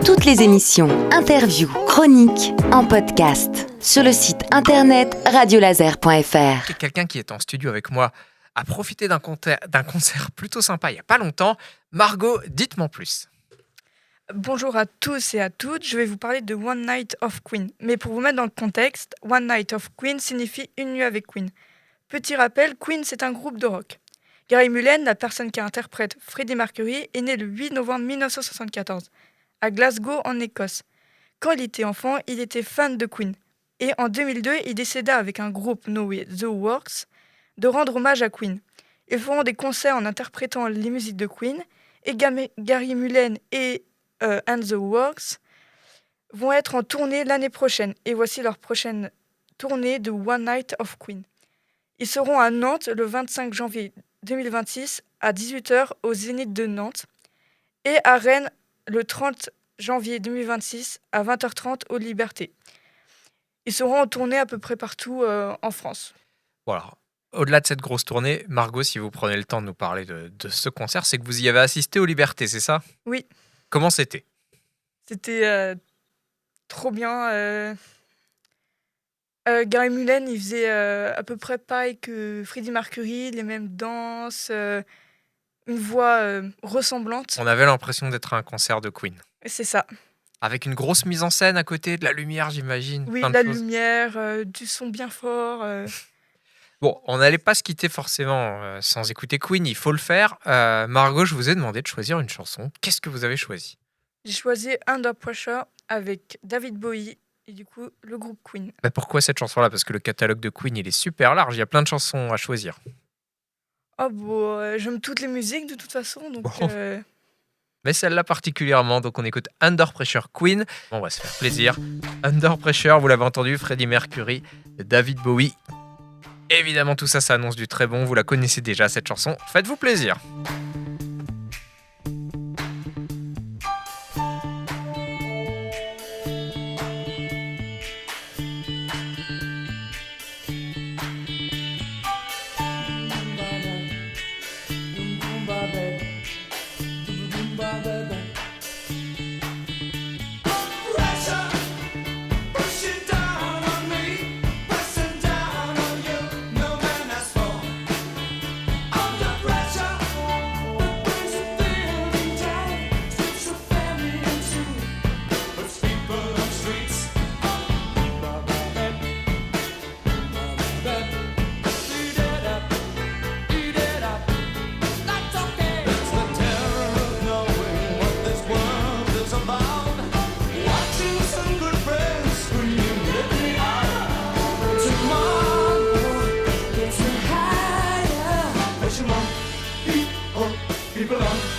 Toutes les émissions, interviews, chroniques en podcast sur le site internet radiolaser.fr. Quelqu'un qui est en studio avec moi a profité d'un concert plutôt sympa il n'y a pas longtemps. Margot, dites-moi plus. Bonjour à tous et à toutes, je vais vous parler de One Night of Queen. Mais pour vous mettre dans le contexte, One Night of Queen signifie une nuit avec Queen. Petit rappel, Queen c'est un groupe de rock. Gary Mullen, la personne qui interprète Freddie Mercury, est né le 8 novembre 1974 à Glasgow en Écosse. Quand il était enfant, il était fan de Queen. Et en 2002, il décida avec un groupe nommé The Works de rendre hommage à Queen. Ils feront des concerts en interprétant les musiques de Queen et Gary Mullen et and the Works vont être en tournée l'année prochaine. Et voici leur prochaine tournée de One Night of Queen. Ils seront à Nantes le 25 janvier 2026 à 18h au Zénith de Nantes et à Rennes le 30 janvier 2026 à 20h30 aux Libertés. Ils seront en tournée à peu près partout en France. Voilà. Au-delà de cette grosse tournée, Margot, si vous prenez le temps de nous parler de ce concert, c'est que vous y avez assisté aux Libertés, c'est ça ? Oui. Comment c'était ? C'était trop bien. Gary Mullen, il faisait à peu près pareil que Freddie Mercury, les mêmes danses, une voix ressemblante. On avait l'impression d'être à un concert de Queen. C'est ça. Avec une grosse mise en scène à côté, de la lumière, j'imagine. Oui, plein de la choses. lumière, du son bien fort. Bon, on n'allait pas se quitter forcément sans écouter Queen, il faut le faire. Margot, je vous ai demandé de choisir une chanson. Qu'est-ce que vous avez choisi ? J'ai choisi Under Pressure avec David Bowie et du coup le groupe Queen. Pourquoi cette chanson-là ? Parce que le catalogue de Queen, il est super large, il y a plein de chansons à choisir. Oh bon, j'aime toutes les musiques de toute façon, donc... Bon. Mais celle-là particulièrement, donc on écoute Under Pressure Queen. On va se faire plaisir. Under Pressure, vous l'avez entendu, Freddie Mercury, David Bowie. Évidemment, tout ça, ça annonce du très bon. Vous la connaissez déjà, cette chanson. Faites-vous plaisir. People on